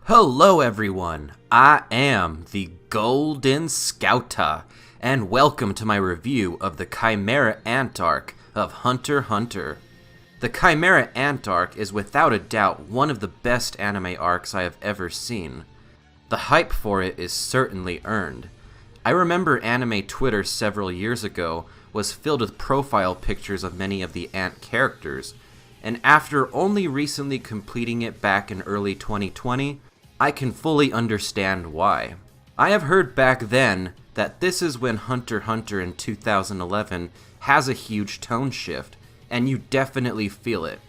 Hello everyone, I am the Golden Scouta, and welcome to my review of the Chimera Ant Arc of Hunter x Hunter. The Chimera Ant Arc is without a doubt one of the best anime arcs I have ever seen. The hype for it is certainly earned. I remember anime Twitter several years ago was filled with profile pictures of many of the ant characters, and after only recently completing it back in early 2020, I can fully understand why. I have heard back then that this is when Hunter x Hunter in 2011 has a huge tone shift, and you definitely feel it.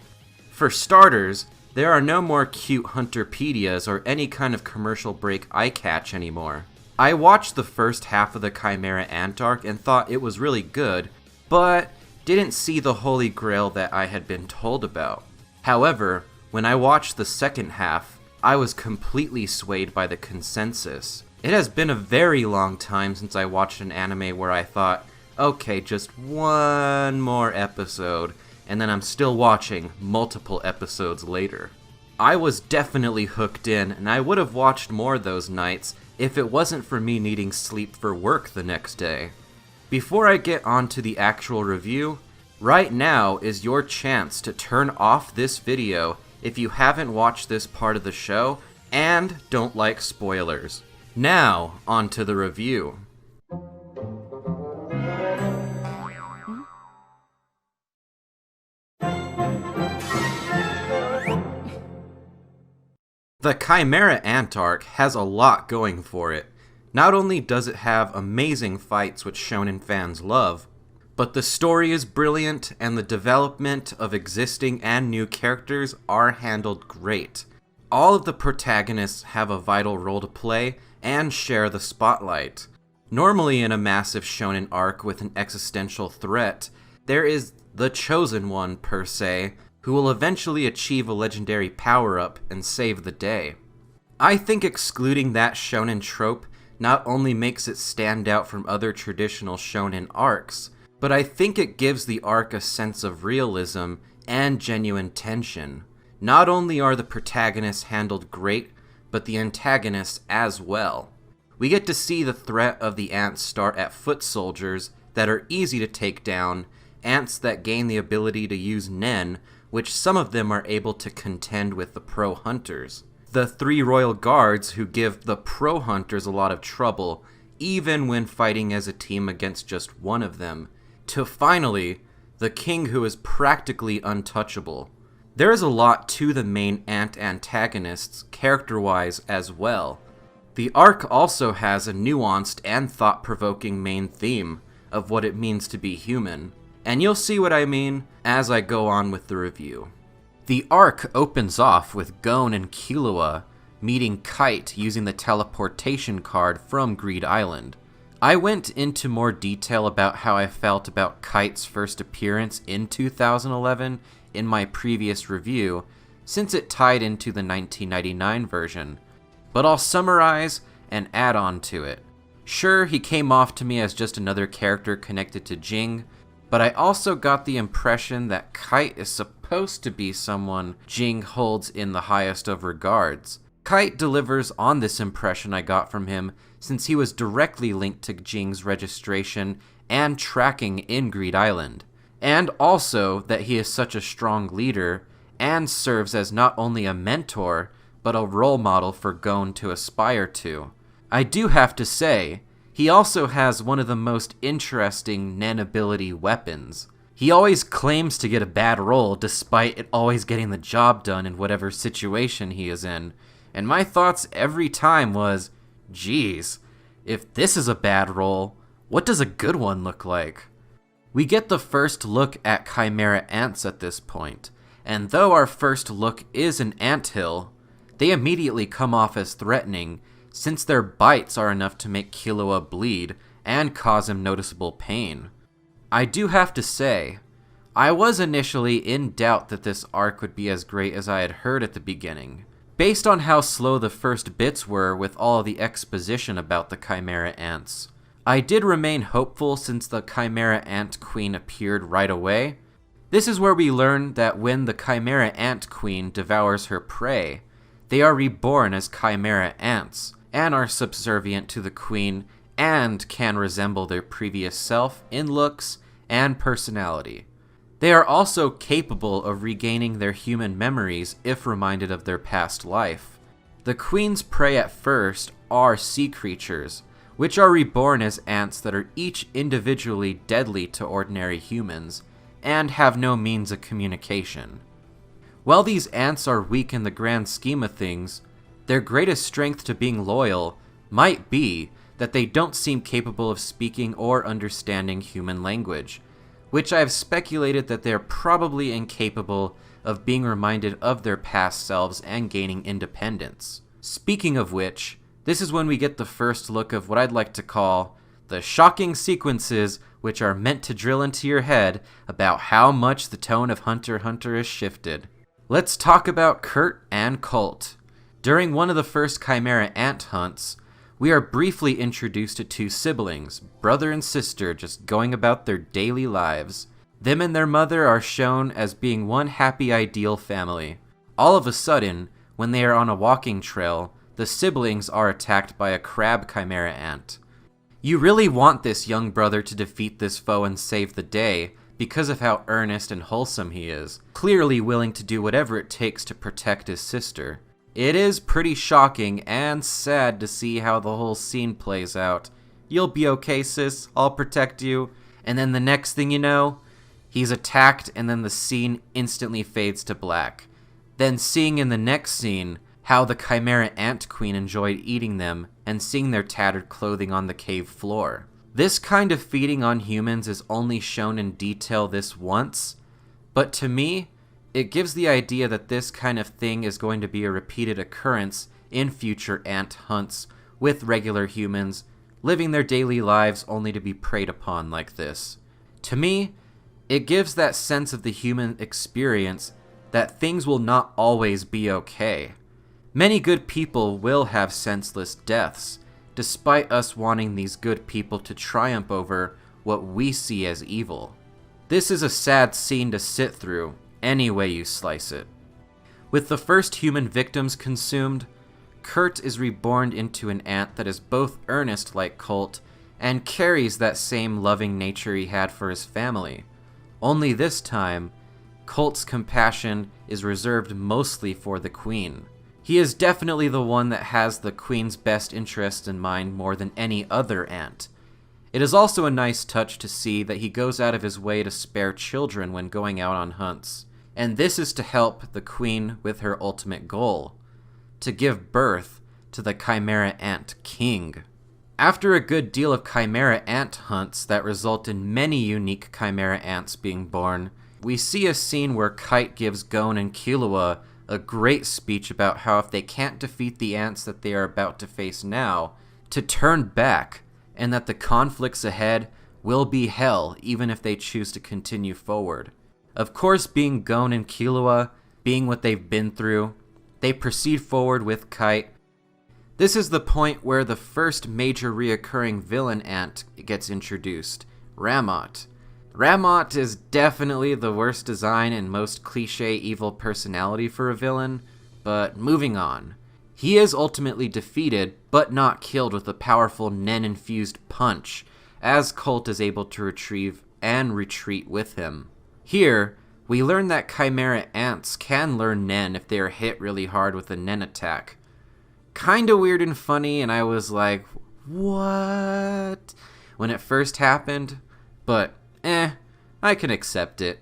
For starters, there are no more cute Hunterpedias or any kind of commercial break eye catch anymore. I watched the first half of the Chimera Ant Arc and thought it was really good, but didn't see the holy grail that I had been told about. However, when I watched the second half, I was completely swayed by the consensus. It has been a very long time since I watched an anime where I thought, okay, just one more episode, and then I'm still watching multiple episodes later. I was definitely hooked in, and I would have watched more those nights if it wasn't for me needing sleep for work the next day. Before I get on to the actual review, right now is your chance to turn off this video if you haven't watched this part of the show and don't like spoilers. Now, on to the review. The Chimera Ant Arc has a lot going for it. Not only does it have amazing fights which shonen fans love, but the story is brilliant and the development of existing and new characters are handled great. All of the protagonists have a vital role to play and share the spotlight. Normally in a massive shonen arc with an existential threat, there is the chosen one per se, who will eventually achieve a legendary power-up and save the day. I think excluding that shonen trope not only makes it stand out from other traditional shonen arcs, but I think it gives the arc a sense of realism and genuine tension. Not only are the protagonists handled great, but the antagonists as well. We get to see the threat of the ants start at foot soldiers that are easy to take down, ants that gain the ability to use nen, which some of them are able to contend with the pro hunters. The 3 royal guards who give the pro hunters a lot of trouble, even when fighting as a team against just one of them, to finally, the king who is practically untouchable. There is a lot to the main ant antagonists, character-wise as well. The arc also has a nuanced and thought-provoking main theme of what it means to be human, and you'll see what I mean as I go on with the review. The arc opens off with Gon and Killua meeting Kite using the teleportation card from Greed Island. I went into more detail about how I felt about Kite's first appearance in 2011 in my previous review, since it tied into the 1999 version, but I'll summarize and add on to it. Sure, he came off to me as just another character connected to Jing, but I also got the impression that Kite is supposed to be someone Jing holds in the highest of regards. Kite delivers on this impression I got from him since he was directly linked to Jing's registration and tracking in Greed Island, and also that he is such a strong leader and serves as not only a mentor, but a role model for Gon to aspire to. I do have to say, he also has one of the most interesting nen ability weapons. He always claims to get a bad roll despite it always getting the job done in whatever situation he is in, and my thoughts every time was, geez, if this is a bad roll, what does a good one look like? We get the first look at Chimera ants at this point, and though our first look is an anthill, they immediately come off as threatening since their bites are enough to make Killua bleed and cause him noticeable pain. I do have to say, I was initially in doubt that this arc would be as great as I had heard at the beginning, based on how slow the first bits were with all the exposition about the Chimera ants. I did remain hopeful since the Chimera Ant Queen appeared right away. This is where we learn that when the Chimera Ant Queen devours her prey, They are reborn as Chimera Ants, and are subservient to the queen, and can resemble their previous self in looks and personality. They are also capable of regaining their human memories if reminded of their past life. The queen's prey at first are sea creatures, which are reborn as ants that are each individually deadly to ordinary humans, and have no means of communication. While these ants are weak in the grand scheme of things, their greatest strength to being loyal might be that they don't seem capable of speaking or understanding human language, which I have speculated that they're probably incapable of being reminded of their past selves and gaining independence. Speaking of which, this is when we get the first look of what I'd like to call the shocking sequences which are meant to drill into your head about how much the tone of Hunter x Hunter has shifted. Let's talk about Kurt and Colt. During one of the first Chimera Ant hunts, we are briefly introduced to two siblings, brother and sister, just going about their daily lives. Them and their mother are shown as being one happy ideal family. All of a sudden, when they are on a walking trail, the siblings are attacked by a crab chimera ant. You really want this young brother to defeat this foe and save the day, because of how earnest and wholesome he is, clearly willing to do whatever it takes to protect his sister. It is pretty shocking and sad to see how the whole scene plays out. You'll be okay, sis, I'll protect you. And then the next thing you know, he's attacked and then the scene instantly fades to black. Then seeing in the next scene how the Chimera Ant Queen enjoyed eating them and seeing their tattered clothing on the cave floor. This kind of feeding on humans is only shown in detail this once, but to me, it gives the idea that this kind of thing is going to be a repeated occurrence in future ant hunts with regular humans living their daily lives only to be preyed upon like this. To me, it gives that sense of the human experience that things will not always be okay. Many good people will have senseless deaths, despite us wanting these good people to triumph over what we see as evil. This is a sad scene to sit through, any way you slice it. With the first human victims consumed, Kurt is reborn into an ant that is both earnest like Colt and carries that same loving nature he had for his family. Only this time, Colt's compassion is reserved mostly for the queen. He is definitely the one that has the queen's best interest in mind more than any other ant. It is also a nice touch to see that he goes out of his way to spare children when going out on hunts, and this is to help the queen with her ultimate goal, to give birth to the Chimera Ant King. After a good deal of Chimera Ant hunts that result in many unique Chimera Ants being born, we see a scene where Kite gives Gon and Killua a great speech about how if they can't defeat the ants that they are about to face now, to turn back, and that the conflicts ahead will be hell even if they choose to continue forward. Of course, being Gon and Killua, being what they've been through, they proceed forward with Kite. This is the point where the first major reoccurring villain ant gets introduced, Ramot. Ramot is definitely the worst design and most cliché evil personality for a villain, but moving on. He is ultimately defeated, but not killed with a powerful Nen-infused punch, as Colt is able to retrieve and retreat with him. Here, we learn that Chimera Ants can learn Nen if they are hit really hard with a Nen attack. Kinda weird and funny, and I was like, what? When it first happened, but I can accept it.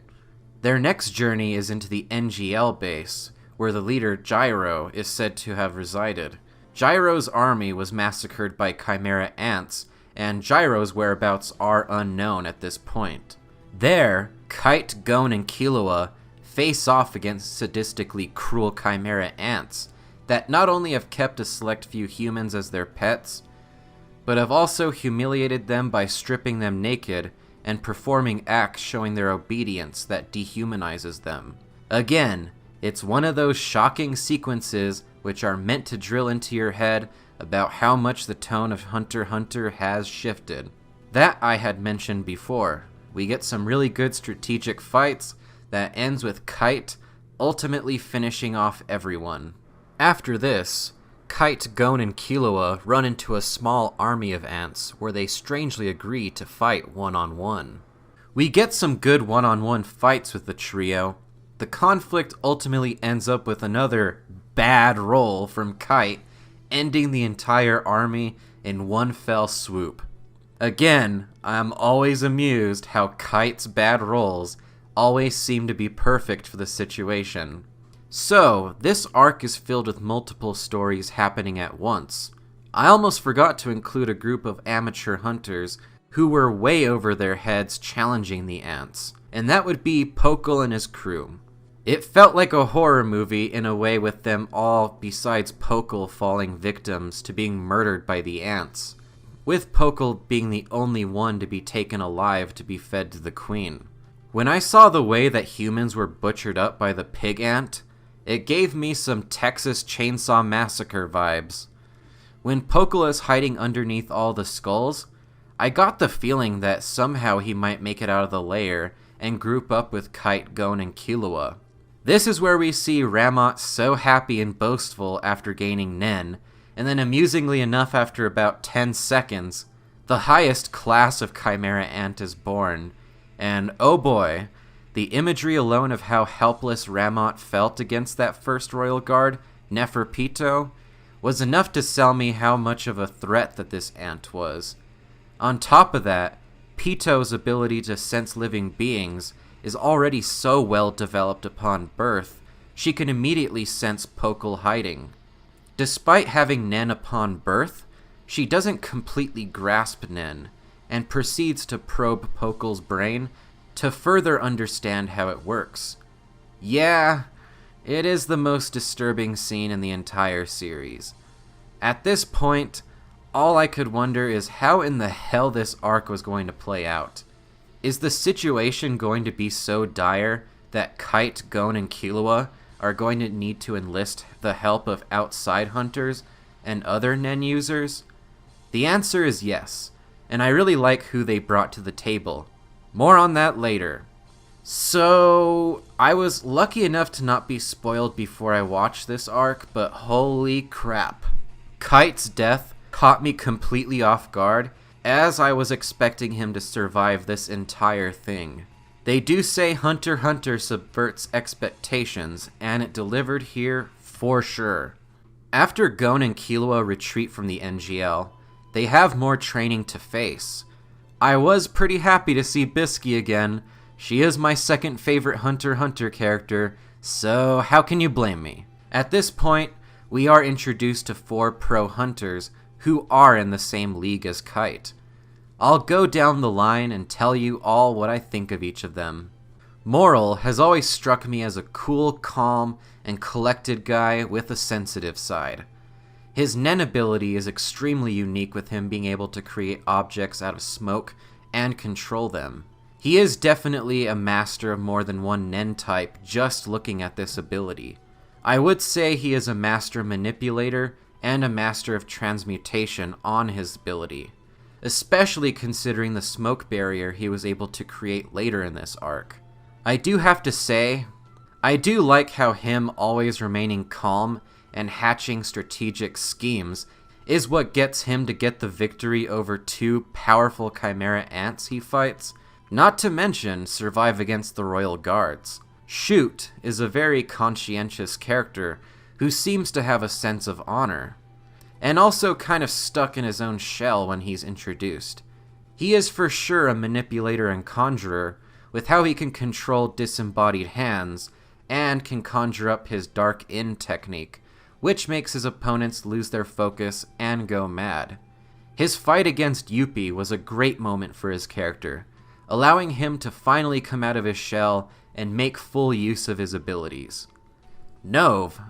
Their next journey is into the NGL base, where the leader, Gyro, is said to have resided. Gyro's army was massacred by Chimera Ants, and Gyro's whereabouts are unknown at this point. There, Kite, Gon, and Killua face off against sadistically cruel Chimera Ants that not only have kept a select few humans as their pets, but have also humiliated them by stripping them naked and performing acts showing their obedience that dehumanizes them. Again, it's one of those shocking sequences which are meant to drill into your head about how much the tone of Hunter x Hunter has shifted. That I had mentioned before. We get some really good strategic fights that ends with Kite ultimately finishing off everyone. After this, Kite, Gon, and Killua run into a small army of ants where they strangely agree to fight one-on-one. We get some good one-on-one fights with the trio. The conflict ultimately ends up with another bad roll from Kite, ending the entire army in one fell swoop. Again, I'm always amused how Kite's bad rolls always seem to be perfect for the situation. So, this arc is filled with multiple stories happening at once. I almost forgot to include a group of amateur hunters who were way over their heads challenging the ants, and that would be Pokel and his crew. It felt like a horror movie in a way, with them all, besides Pokel, falling victims to being murdered by the ants, with Pokel being the only one to be taken alive to be fed to the queen. When I saw the way that humans were butchered up by the pig ant, it gave me some Texas Chainsaw Massacre vibes. When Pokel is hiding underneath all the skulls, I got the feeling that somehow he might make it out of the lair and group up with Kite, Gon, and Killua. This is where we see Ramot so happy and boastful after gaining Nen, and then amusingly enough, after about 10 seconds, the highest class of Chimera Ant is born, and oh boy, the imagery alone of how helpless Ramot felt against that first royal guard, Neferpito, was enough to sell me how much of a threat that this ant was. On top of that, Pito's ability to sense living beings is already so well developed upon birth, she can immediately sense Pokel hiding. Despite having Nen upon birth, she doesn't completely grasp Nen, and proceeds to probe Pokel's brain to further understand how it works. Yeah, it is the most disturbing scene in the entire series. At this point, all I could wonder is how in the hell this arc was going to play out. Is the situation going to be so dire that Kite, Gon, and Killua are going to need to enlist the help of outside hunters and other Nen users? The answer is yes, and I really like who they brought to the table. More on that later. So, I was lucky enough to not be spoiled before I watched this arc, but holy crap. Kite's death caught me completely off guard, as I was expecting him to survive this entire thing. They do say Hunter x Hunter subverts expectations, and it delivered here for sure. After Gon and Killua retreat from the NGL, they have more training to face. I was pretty happy to see Bisky again. She is my second favorite Hunter x Hunter character, so how can you blame me? At this point, we are introduced to 4 pro hunters who are in the same league as Kite. I'll go down the line and tell you all what I think of each of them. Moral has always struck me as a cool, calm, and collected guy with a sensitive side. His Nen ability is extremely unique, with him being able to create objects out of smoke and control them. He is definitely a master of more than one Nen type just looking at this ability. I would say he is a master manipulator and a master of transmutation on his ability, especially considering the smoke barrier he was able to create later in this arc. I do have to say, I do like how him always remaining calm and hatching strategic schemes is what gets him to get the victory over 2 powerful Chimera Ants he fights, not to mention survive against the Royal Guards. Shoot is a very conscientious character who seems to have a sense of honor, and also kind of stuck in his own shell when he's introduced. He is for sure a manipulator and conjurer, with how he can control disembodied hands, and can conjure up his Dark In technique, which makes his opponents lose their focus and go mad. His fight against Yuppie was a great moment for his character, allowing him to finally come out of his shell and make full use of his abilities. Nove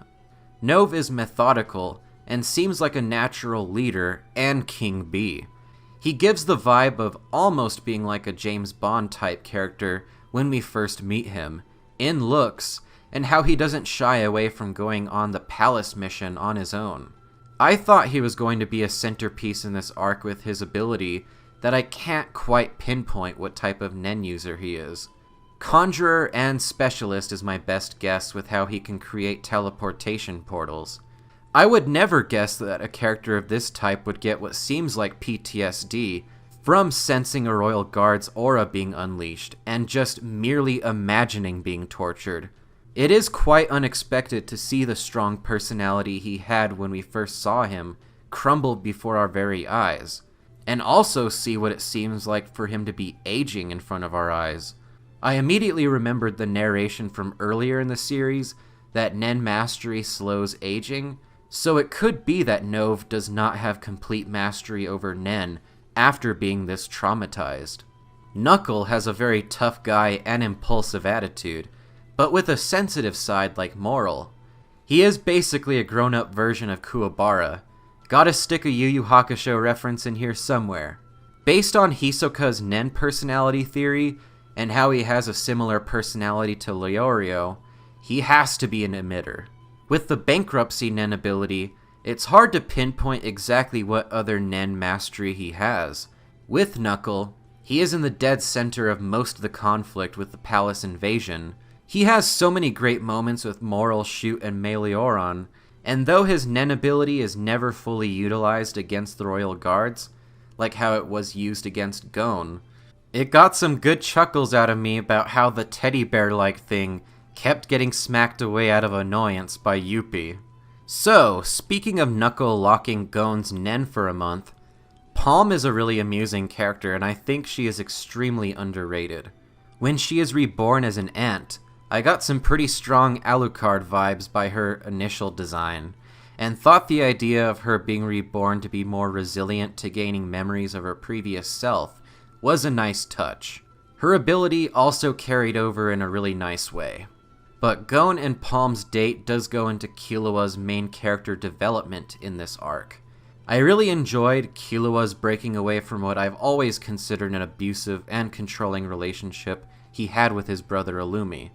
is methodical and seems like a natural leader and King Bee. He gives the vibe of almost being like a James Bond type character when we first meet him, in looks, and how he doesn't shy away from going on the palace mission on his own. I thought he was going to be a centerpiece in this arc with his ability that I can't quite pinpoint what type of Nen user he is. Conjurer and Specialist is my best guess, with how he can create teleportation portals. I would never guess that a character of this type would get what seems like PTSD from sensing a royal guard's aura being unleashed and just merely imagining being tortured. It is quite unexpected to see the strong personality he had when we first saw him crumble before our very eyes, and also see what it seems like for him to be aging in front of our eyes. I immediately remembered the narration from earlier in the series that Nen mastery slows aging, so it could be that Nove does not have complete mastery over Nen after being this traumatized. Knuckle has a very tough guy and impulsive attitude, but with a sensitive side like Moral. He is basically a grown-up version of Kuwabara. Gotta stick a Yu Yu Hakusho reference in here somewhere. Based on Hisoka's Nen personality theory, and how he has a similar personality to Leorio, he has to be an emitter. With the bankruptcy Nen ability, it's hard to pinpoint exactly what other Nen mastery he has. With Knuckle, he is in the dead center of most of the conflict with the palace invasion. He has so many great moments with Moral, Shoot, and Meleoron, and though his Nen ability is never fully utilized against the royal guards, like how it was used against Gon, it got some good chuckles out of me about how the teddy bear-like thing kept getting smacked away out of annoyance by Yuppie. So, speaking of Knuckle locking Gon's Nen for a month, Palm is a really amusing character, and I think she is extremely underrated. When she is reborn as an ant, I got some pretty strong Alucard vibes by her initial design, and thought the idea of her being reborn to be more resilient to gaining memories of her previous self was a nice touch. Her ability also carried over in a really nice way. But Gon and Palm's date does go into Killua's main character development in this arc. I really enjoyed Killua's breaking away from what I've always considered an abusive and controlling relationship he had with his brother Illumi,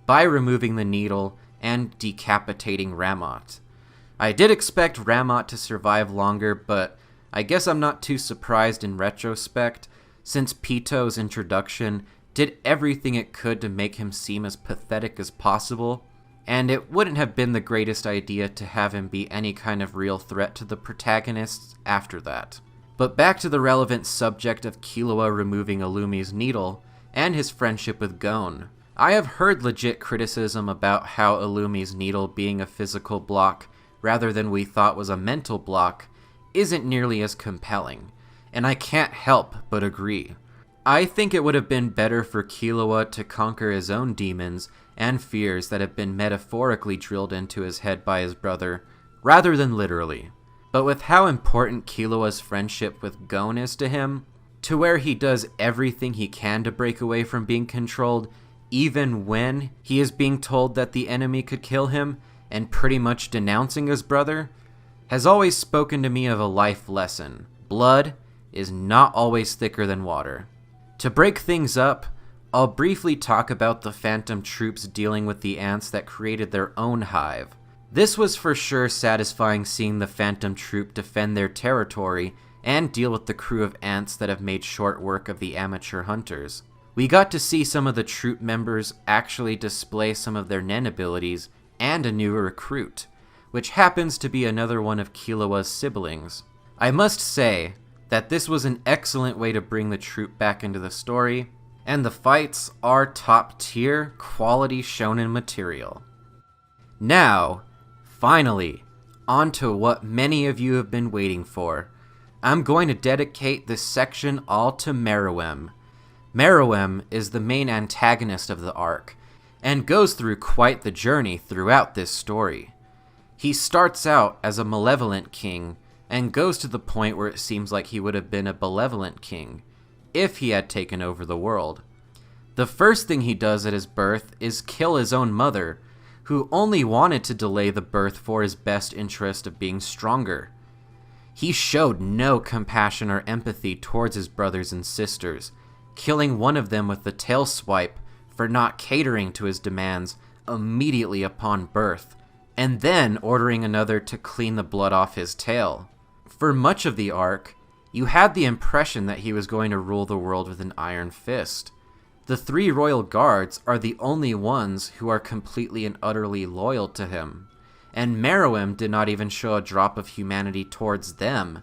by removing the needle and decapitating Ramot. I did expect Ramot to survive longer, but I guess I'm not too surprised in retrospect, since Pito's introduction did everything it could to make him seem as pathetic as possible, and it wouldn't have been the greatest idea to have him be any kind of real threat to the protagonists after that. But back to the relevant subject of Killua removing Illumi's needle, and his friendship with Gon. I have heard legit criticism about how Illumi's needle being a physical block rather than we thought was a mental block isn't nearly as compelling, and I can't help but agree. I think it would have been better for Killua to conquer his own demons and fears that have been metaphorically drilled into his head by his brother, rather than literally. But with how important Killua's friendship with Gon is to him, to where he does everything he can to break away from being controlled, even when he is being told that the enemy could kill him, and pretty much denouncing his brother, has always spoken to me of a life lesson. Blood is not always thicker than water. To break things up, I'll briefly talk about the Phantom troops dealing with the ants that created their own hive. This was for sure satisfying seeing the Phantom troop defend their territory and deal with the crew of ants that have made short work of the amateur hunters. We got to see some of the troop members actually display some of their Nen abilities and a new recruit, which happens to be another one of Killua's siblings. I must say that this was an excellent way to bring the troop back into the story, and the fights are top tier, quality shonen material. Now, finally, on to what many of you have been waiting for. I'm going to dedicate this section all to Meruem. Meruem is the main antagonist of the arc, and goes through quite the journey throughout this story. He starts out as a malevolent king, and goes to the point where it seems like he would have been a benevolent king, if he had taken over the world. The first thing he does at his birth is kill his own mother, who only wanted to delay the birth for his best interest of being stronger. He showed no compassion or empathy towards his brothers and sisters, killing one of them with the tail swipe for not catering to his demands immediately upon birth, and then ordering another to clean the blood off his tail. For much of the arc, you had the impression that he was going to rule the world with an iron fist. The 3 royal guards are the only ones who are completely and utterly loyal to him, and Meruem did not even show a drop of humanity towards them,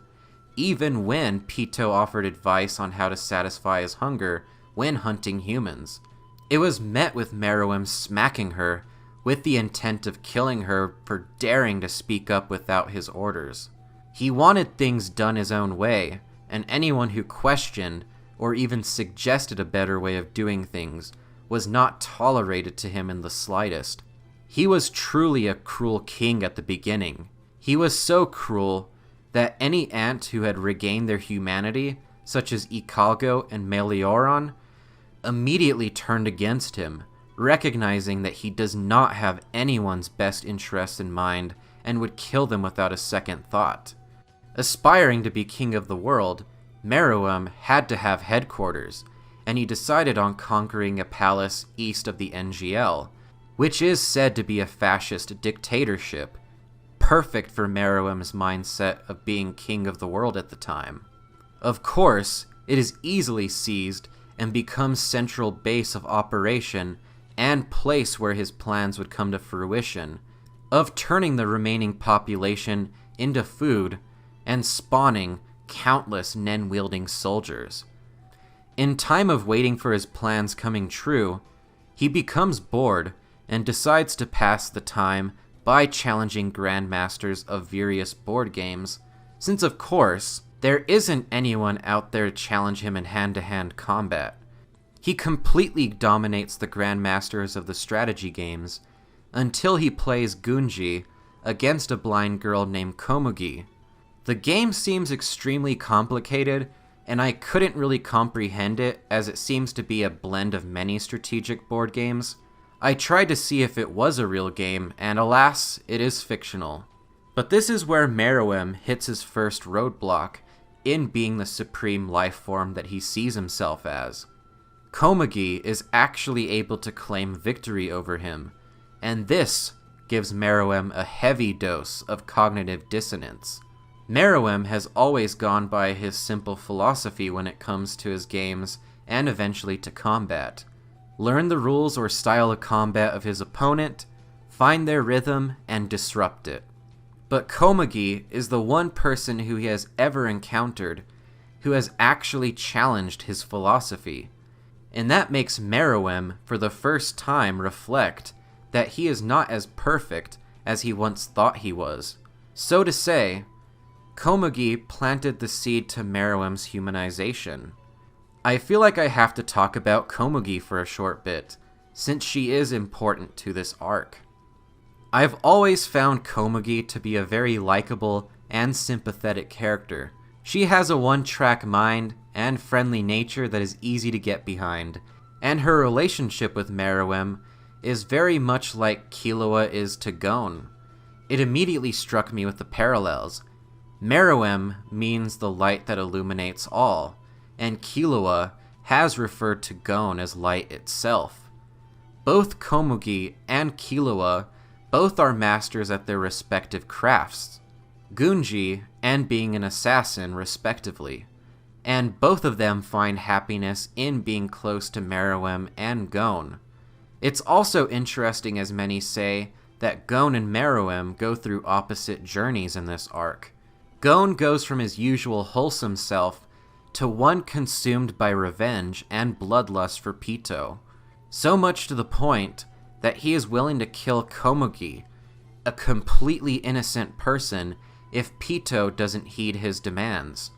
even when Pito offered advice on how to satisfy his hunger when hunting humans. It was met with Meruem smacking her with the intent of killing her for daring to speak up without his orders. He wanted things done his own way, and anyone who questioned or even suggested a better way of doing things was not tolerated to him in the slightest. He was truly a cruel king at the beginning. He was so cruel that any ant who had regained their humanity, such as Icalgo and Melioron, immediately turned against him, recognizing that he does not have anyone's best interests in mind and would kill them without a second thought. Aspiring to be king of the world, Meruem had to have headquarters, and he decided on conquering a palace east of the NGL, which is said to be a fascist dictatorship, perfect for Meruem's mindset of being king of the world at the time. Of course, it is easily seized and becomes central base of operation and place where his plans would come to fruition, of turning the remaining population into food and spawning countless Nen-wielding soldiers. In time of waiting for his plans coming true, he becomes bored and decides to pass the time by challenging grandmasters of various board games, since of course, there isn't anyone out there to challenge him in hand-to-hand combat. He completely dominates the grandmasters of the strategy games, until he plays Gunji against a blind girl named Komugi. The game seems extremely complicated, and I couldn't really comprehend it as it seems to be a blend of many strategic board games. I tried to see if it was a real game, and alas, it is fictional. But this is where Meruem hits his first roadblock in being the supreme life form that he sees himself as. Komugi is actually able to claim victory over him, and this gives Meruem a heavy dose of cognitive dissonance. Meruem has always gone by his simple philosophy when it comes to his games and eventually to combat. Learn the rules or style of combat of his opponent, find their rhythm, and disrupt it. But Komugi is the one person who he has ever encountered who has actually challenged his philosophy. And that makes Meruem, for the first time, reflect that he is not as perfect as he once thought he was. So to say, Komugi planted the seed to Meruem's humanization. I feel like I have to talk about Komugi for a short bit, since she is important to this arc. I've always found Komugi to be a very likable and sympathetic character. She has a one-track mind and friendly nature that is easy to get behind, and her relationship with Meruem is very much like Killua is to Gon. It immediately struck me with the parallels. Meruem means the light that illuminates all, and Killua has referred to Gon as light itself. Both Komugi and Killua both are masters at their respective crafts, Gunji and being an assassin respectively, and both of them find happiness in being close to Meruem and Gon. It's also interesting, as many say, that Gon and Meruem go through opposite journeys in this arc. Gon goes from his usual wholesome self to one consumed by revenge and bloodlust for Pito, so much to the point that he is willing to kill Komugi, a completely innocent person, if Pito doesn't heed his demands.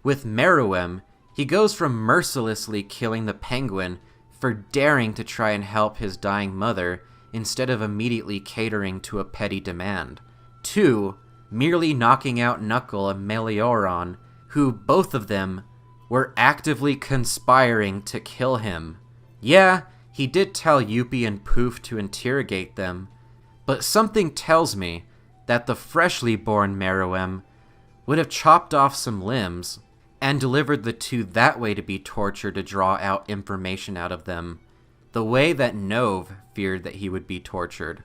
With Meruem, he goes from mercilessly killing the penguin for daring to try and help his dying mother instead of immediately catering to a petty demand, to merely knocking out Knuckle and Melioron, who both of them were actively conspiring to kill him. Yeah, he did tell Yuppie and Poof to interrogate them, but something tells me that the freshly born Meruem would have chopped off some limbs and delivered the two that way to be tortured to draw out information out of them, the way that Nove feared that he would be tortured.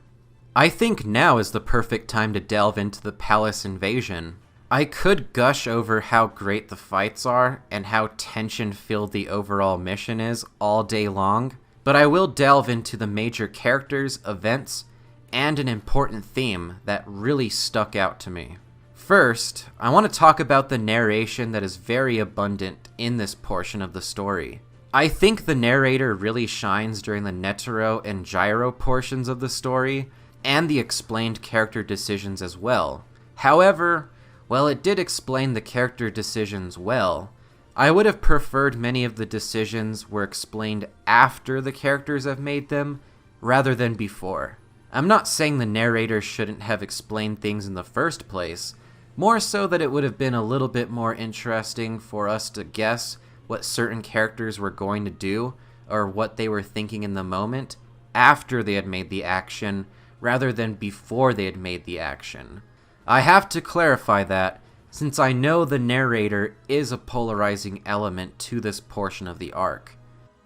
I think now is the perfect time to delve into the palace invasion. I could gush over how great the fights are and how tension-filled the overall mission is all day long, but I will delve into the major characters, events, and an important theme that really stuck out to me. First, I want to talk about the narration that is very abundant in this portion of the story. I think the narrator really shines during the Netero and Gyro portions of the story, and the explained character decisions as well. However, while it did explain the character decisions well, I would have preferred many of the decisions were explained after the characters have made them, rather than before. I'm not saying the narrator shouldn't have explained things in the first place, more so that it would have been a little bit more interesting for us to guess what certain characters were going to do, or what they were thinking in the moment, after they had made the action, rather than before they had made the action. I have to clarify that, since I know the narrator is a polarizing element to this portion of the arc.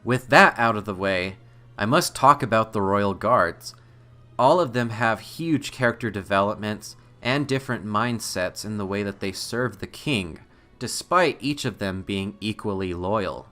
With that out of the way, I must talk about the Royal Guards. All of them have huge character developments and different mindsets in the way that they serve the king, despite each of them being equally loyal.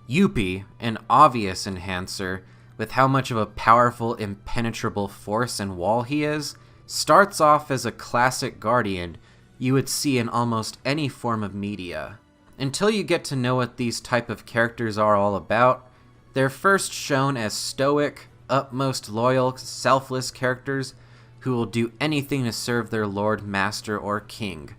Yuppie, an obvious enhancer, with how much of a powerful, impenetrable force and wall he is, starts off as a classic guardian you would see in almost any form of media. Until you get to know what these type of characters are all about, they're first shown as stoic, utmost loyal, selfless characters who will do anything to serve their lord, master, or king,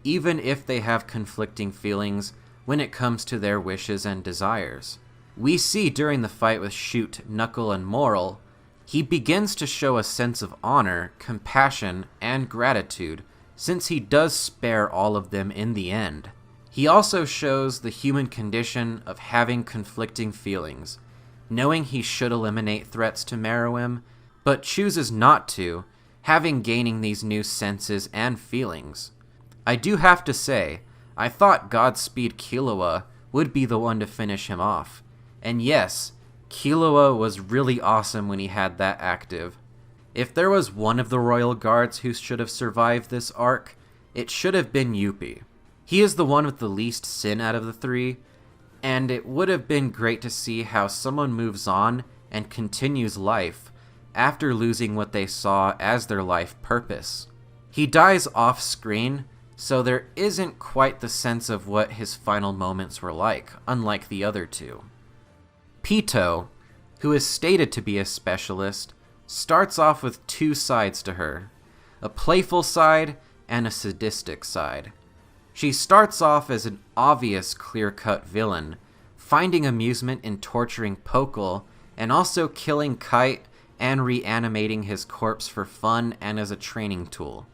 even if they have conflicting feelings when it comes to their wishes and desires. We see during the fight with Shoot, Knuckle, and Moral, he begins to show a sense of honor, compassion, and gratitude, since he does spare all of them in the end. He also shows the human condition of having conflicting feelings, knowing he should eliminate threats to Meruem, but chooses not to, having gaining these new senses and feelings. I do have to say, I thought Godspeed Killua would be the one to finish him off. And yes, Killua was really awesome when he had that active. If there was one of the Royal Guards who should have survived this arc, it should have been Yuppie. He is the one with the least sin out of the three, and it would have been great to see how someone moves on and continues life after losing what they saw as their life purpose. He dies off screen, so there isn't quite the sense of what his final moments were like, unlike the other two. Pito, who is stated to be a specialist, starts off with two sides to her, a playful side and a sadistic side. She starts off as an obvious clear-cut villain, finding amusement in torturing Pokal and also killing Kite and reanimating his corpse for fun and as a training tool.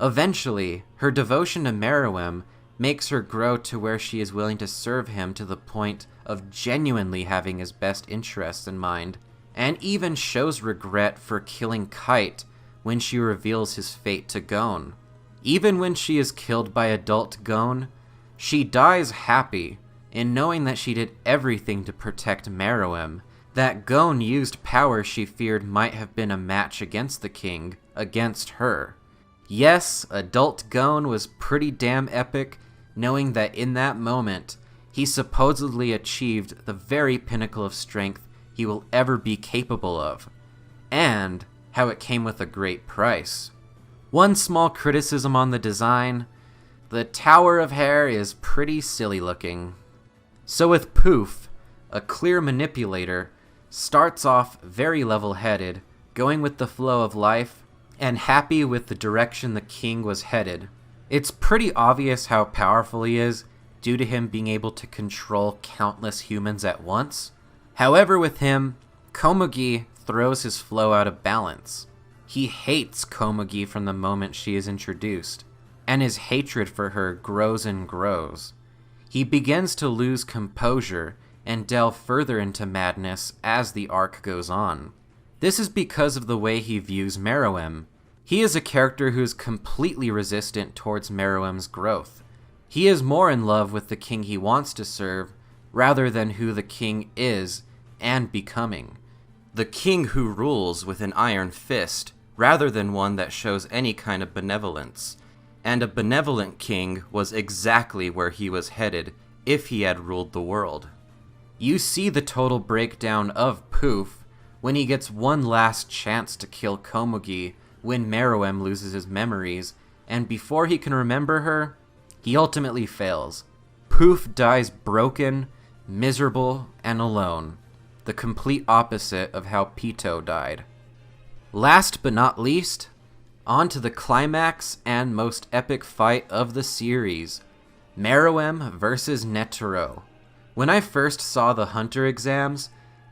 Eventually, her devotion to Meruem makes her grow to where she is willing to serve him to the point of genuinely having his best interests in mind, and even shows regret for killing Kite when she reveals his fate to Gon. Even when she is killed by adult Gon, she dies happy in knowing that she did everything to protect Meruem, that Gon used power she feared might have been a match against the king, against her. Yes, adult Gon was pretty damn epic, knowing that in that moment, he supposedly achieved the very pinnacle of strength he will ever be capable of, and how it came with a great price. One small criticism on the design, the Tower of Hair is pretty silly looking. So with Poof, a clear manipulator, starts off very level-headed, going with the flow of life, and happy with the direction the king was headed. It's pretty obvious how powerful he is, due to him being able to control countless humans at once. However, with him, Komugi throws his flow out of balance. He hates Komugi from the moment she is introduced, and his hatred for her grows and grows. He begins to lose composure and delve further into madness as the arc goes on. This is because of the way he views Meruem. He is a character who is completely resistant towards Meruem's growth. He is more in love with the king he wants to serve, rather than who the king is and becoming. The king who rules with an iron fist, rather than one that shows any kind of benevolence. And a benevolent king was exactly where he was headed if he had ruled the world. You see the total breakdown of Poof when he gets one last chance to kill Komugi when Meruem loses his memories, and before he can remember her, he ultimately fails. Poof dies broken, miserable, and alone, the complete opposite of how Pito died. Last but not least, on to the climax and most epic fight of the series, Meruem versus Netero. When I first saw the Hunter exams,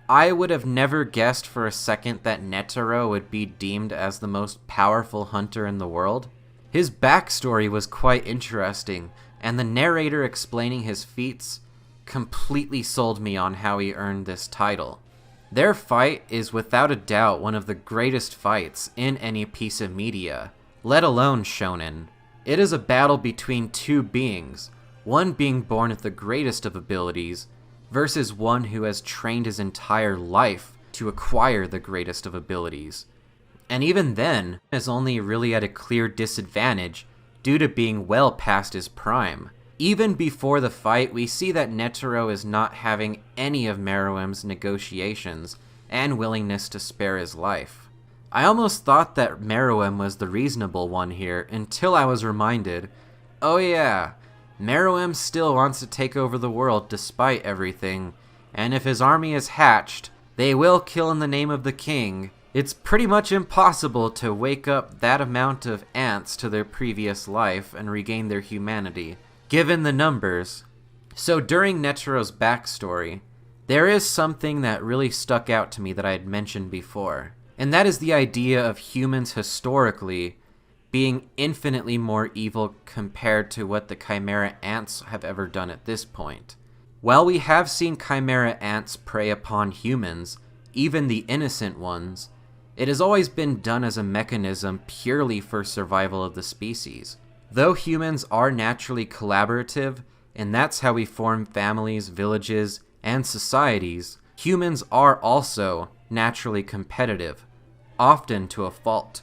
I would have never guessed for a second that Netero would be deemed as the most powerful hunter in the world. His backstory was quite interesting, and the narrator explaining his feats completely sold me on how he earned this title. Their fight is without a doubt one of the greatest fights in any piece of media, let alone shonen. It is a battle between two beings, one being born with the greatest of abilities, versus one who has trained his entire life to acquire the greatest of abilities. And even then, is only really at a clear disadvantage due to being well past his prime. Even before the fight, we see that Netero is not having any of Meruem's negotiations and willingness to spare his life. I almost thought that Meruem was the reasonable one here until I was reminded, oh yeah, Meruem still wants to take over the world despite everything, and if his army is hatched, they will kill in the name of the king. It's pretty much impossible to wake up that amount of ants to their previous life and regain their humanity, given the numbers. So during Netero's backstory, there is something that really stuck out to me that I had mentioned before, and that is the idea of humans historically being infinitely more evil compared to what the Chimera Ants have ever done at this point. While we have seen Chimera Ants prey upon humans, even the innocent ones, it has always been done as a mechanism purely for survival of the species. Though humans are naturally collaborative, and that's how we form families, villages, and societies, humans are also naturally competitive, often to a fault.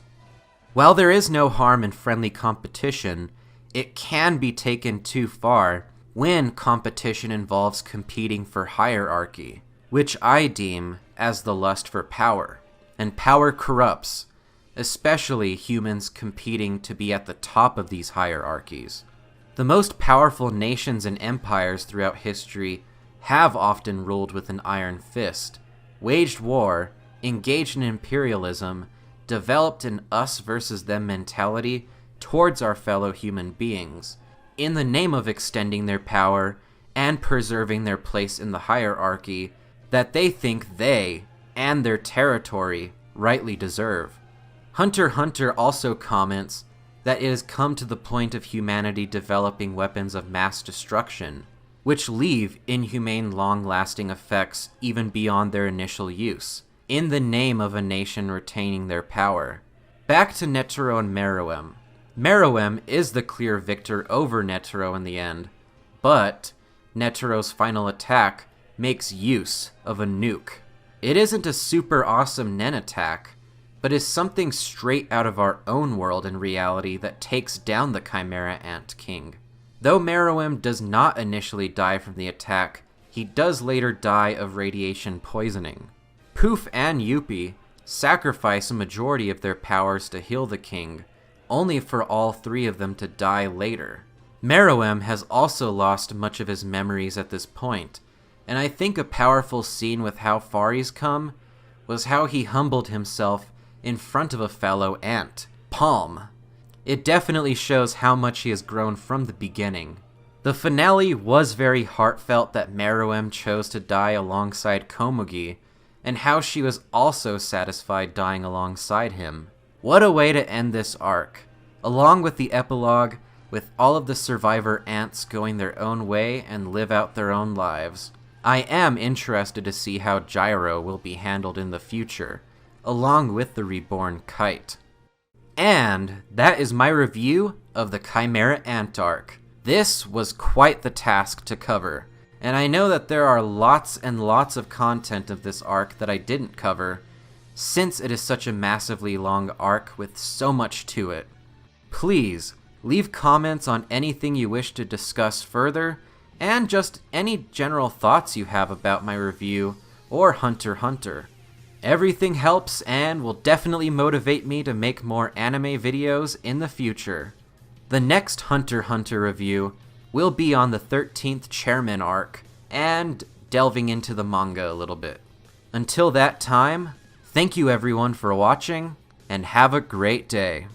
While there is no harm in friendly competition, it can be taken too far when competition involves competing for hierarchy, which I deem as the lust for power. And power corrupts, especially humans competing to be at the top of these hierarchies. The most powerful nations and empires throughout history have often ruled with an iron fist, waged war, engaged in imperialism, developed an us versus them mentality towards our fellow human beings, in the name of extending their power and preserving their place in the hierarchy that they think they and their territory rightly deserve. Hunter x Hunter also comments that it has come to the point of humanity developing weapons of mass destruction, which leave inhumane long-lasting effects even beyond their initial use, in the name of a nation retaining their power. Back to Netero and Meruem. Meruem is the clear victor over Netero in the end, but Netero's final attack makes use of a nuke. It isn't a super awesome Nen attack, but is something straight out of our own world in reality that takes down the Chimera Ant King. Though Meruem does not initially die from the attack, he does later die of radiation poisoning. Poof and Yuppie sacrifice a majority of their powers to heal the king, only for all three of them to die later. Meruem has also lost much of his memories at this point, and I think a powerful scene with how far he's come was how he humbled himself in front of a fellow ant, Palm. It definitely shows how much he has grown from the beginning. The finale was very heartfelt that Meruem chose to die alongside Komugi, and how she was also satisfied dying alongside him. What a way to end this arc, along with the epilogue, with all of the survivor ants going their own way and live out their own lives. I am interested to see how Gyro will be handled in the future, along with the reborn Kite. And that is my review of the Chimera Ant Arc. This was quite the task to cover, and I know that there are lots and lots of content of this arc that I didn't cover, since it is such a massively long arc with so much to it. Please, leave comments on anything you wish to discuss further, and just any general thoughts you have about my review or Hunter x Hunter. Everything helps and will definitely motivate me to make more anime videos in the future. The next Hunter x Hunter review will be on the 13th Chairman arc, and delving into the manga a little bit. Until that time, thank you everyone for watching, and have a great day.